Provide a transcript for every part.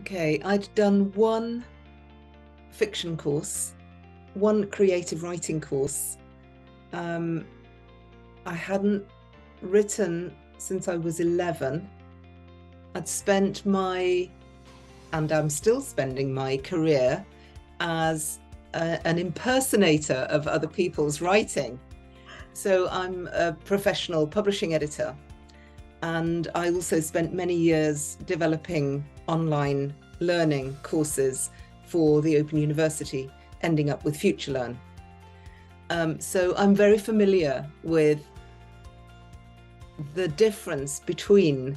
Okay, I'd done one fiction course, one creative writing course. I hadn't written since I was 11. I'd spent and I'm still spending my career as an impersonator of other people's writing. So I'm a professional publishing editor. And I also spent many years developing online learning courses for the Open University, ending up with FutureLearn. So I'm very familiar with the difference between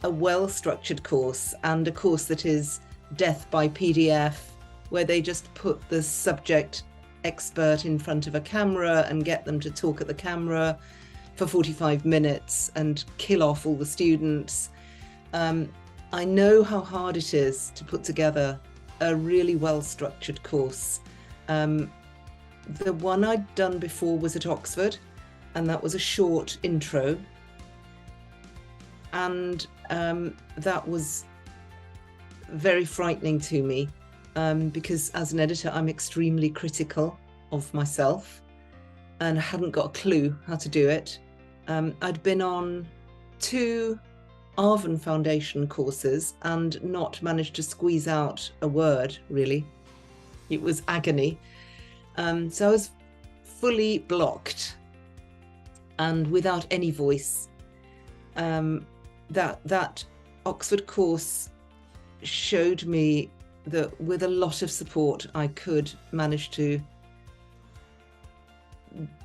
a well-structured course and a course that is death by PDF, where they just put the subject expert in front of a camera and get them to talk at the camera for 45 minutes and kill off all the students. I know how hard it is to put together a really well-structured course. The one I'd done before was at Oxford, and that was a short intro. And that was very frightening to me because as an editor, I'm extremely critical of myself and I hadn't got a clue how to do it. I'd been on 2 Arvin Foundation courses and not managed to squeeze out a word, really. It was agony. So I was fully blocked and without any voice. That Oxford course showed me that with a lot of support, I could manage to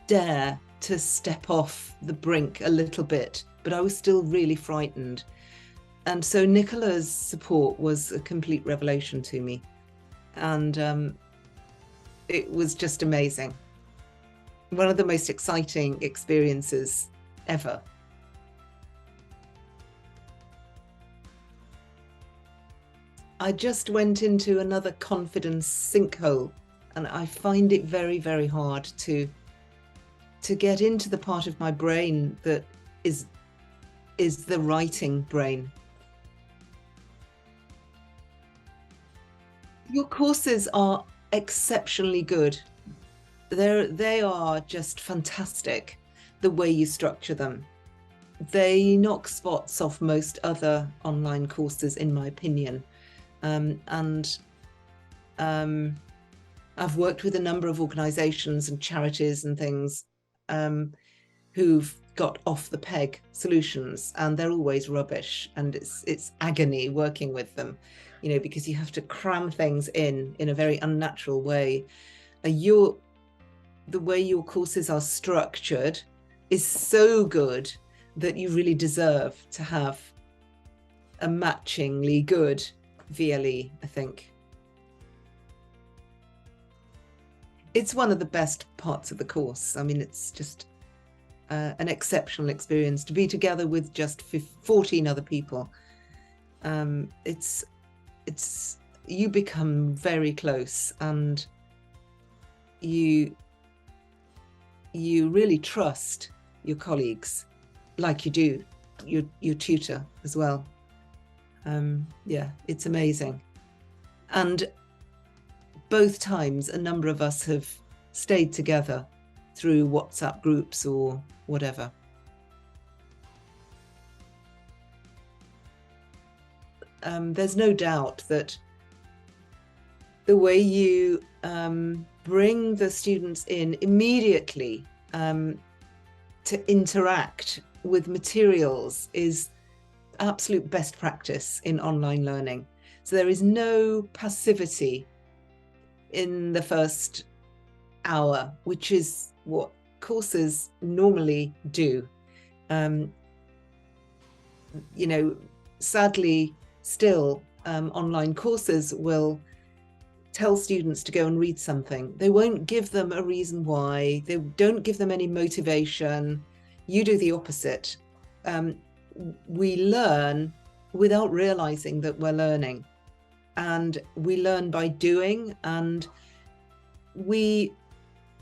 dare to step off the brink a little bit, but I was still really frightened. And so Nicola's support was a complete revelation to me. And it was just amazing. One of the most exciting experiences ever. I just went into another confidence sinkhole, and I find it very, very hard to get into the part of my brain that is the writing brain. Your courses are exceptionally good. They are just fantastic, the way you structure them. They knock spots off most other online courses, in my opinion. I've worked with a number of organizations and charities and things who've got off the peg solutions, and they're always rubbish, and it's agony working with them, because you have to cram things in a very unnatural way. The way your courses are structured is so good that you really deserve to have a matchingly good VLE, I think. It's one of the best parts of the course. I mean, it's just an exceptional experience to be together with just 14 other people. You become very close, and you really trust your colleagues like you do your tutor as well. Yeah, it's amazing. And both times, a number of us have stayed together through WhatsApp groups or whatever. There's no doubt that the way you bring the students in immediately to interact with materials is absolute best practice in online learning. So there is no passivity in the first hour, which is what courses normally do. Sadly, still, online courses will tell students to go and read something. They won't give them a reason why. They don't give them any motivation. You do the opposite. We learn without realizing that we're learning, and we learn by doing, and we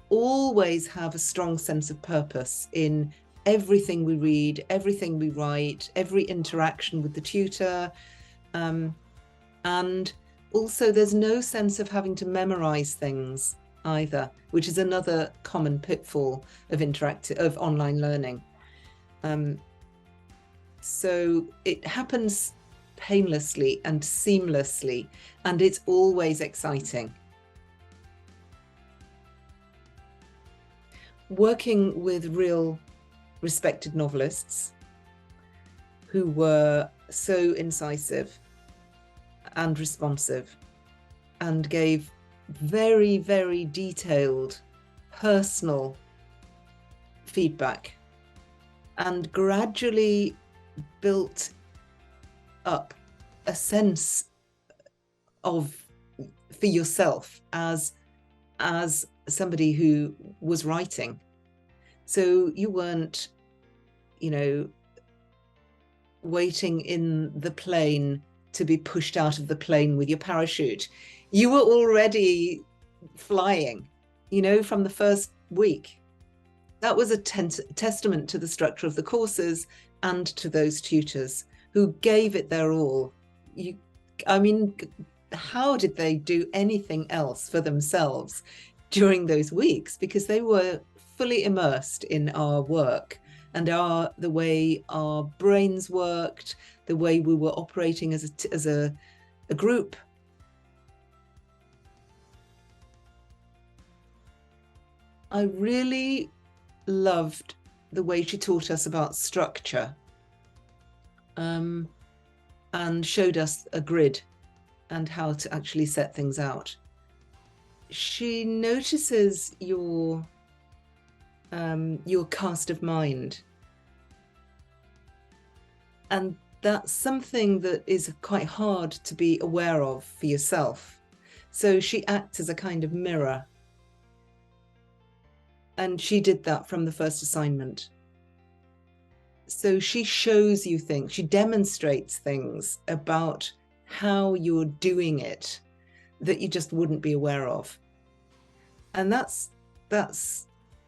always have a strong sense of purpose in everything we read, everything we write, every interaction with the tutor, and And also there's no sense of having to memorize things either, which is another common pitfall of online learning. So it happens painlessly and seamlessly, and it's always exciting. Working with real respected novelists who were so incisive and responsive and gave very, very detailed personal feedback, and gradually built up a sense of, for yourself as somebody who was writing. So you weren't, waiting in the plane to be pushed out of the plane with your parachute. You were already flying, from the first week. That was a testament to the structure of the courses and to those tutors who gave it their all. How did they do anything else for themselves during those weeks? Because they were fully immersed in our work and the way our brains worked, the way we were operating as a group. I really loved the way she taught us about structure, and showed us a grid and how to actually set things out. She notices your cast of mind, and that's something that is quite hard to be aware of for yourself. So she acts as a kind of mirror. And she did that from the first assignment. So she shows you things, she demonstrates things about how you're doing it that you just wouldn't be aware of. And that's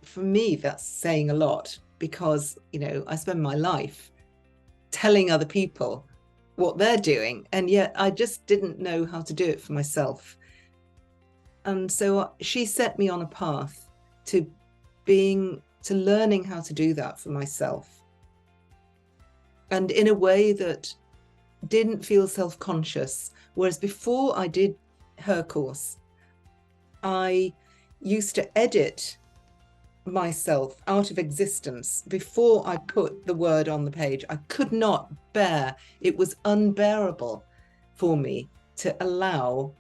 for me, that's saying a lot, because, I spend my life telling other people what they're doing, and yet I just didn't know how to do it for myself. And so she set me on a path to learning how to do that for myself, and in a way that didn't feel self-conscious. Whereas before I did her course, I used to edit myself out of existence before I put the word on the page. I could not bear, it was unbearable for me to allow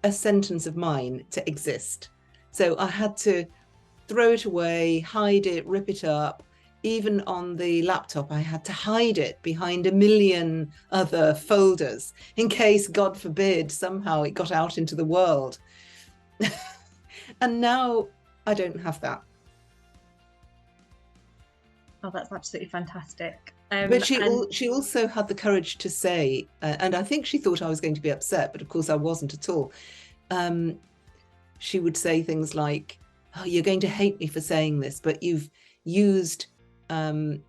a sentence of mine to exist. So I had to throw it away, hide it, rip it up. Even on the laptop, I had to hide it behind a million other folders in case, God forbid, somehow it got out into the world. And now I don't have that. Oh, that's absolutely fantastic. But she also had the courage to say, and I think she thought I was going to be upset, but of course I wasn't at all. She would say things like, "Oh, you're going to hate me for saying this, but you've used a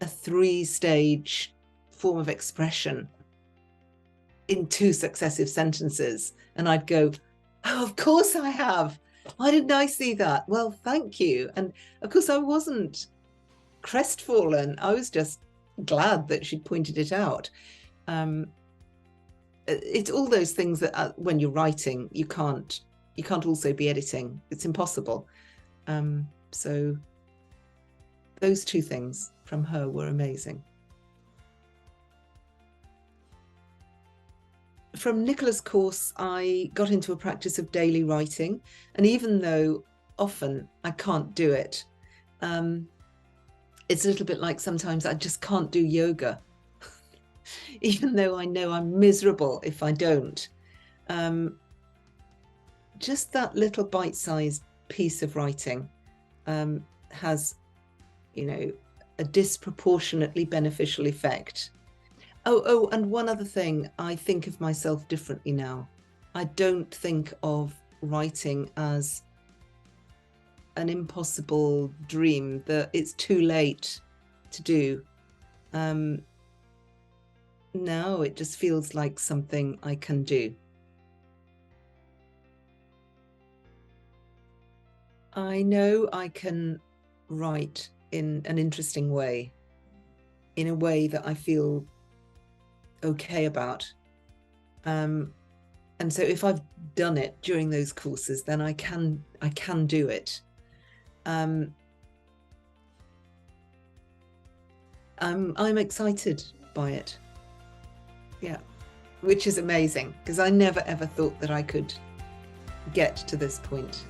3-stage form of expression in 2 successive sentences." And I'd go, "Oh, of course I have. Why didn't I see that? Well, thank you." And of course I wasn't crestfallen. I was just glad that she'd pointed it out. It's all those things that when you're writing, you can't also be editing. It's impossible. So those 2 things from her were amazing. From Nicola's course, I got into a practice of daily writing. And even though often I can't do it, it's a little bit like sometimes I just can't do yoga, even though I know I'm miserable if I don't. Just that little bite-sized piece of writing has, a disproportionately beneficial effect. Oh, and one other thing, I think of myself differently now. I don't think of writing as an impossible dream that it's too late to do. now it just feels like something I can do. I know I can write in an interesting way, in a way that I feel okay about. And so if I've done it during those courses, then I can do it. I'm excited by it. Yeah, which is amazing, because I never ever thought that I could get to this point.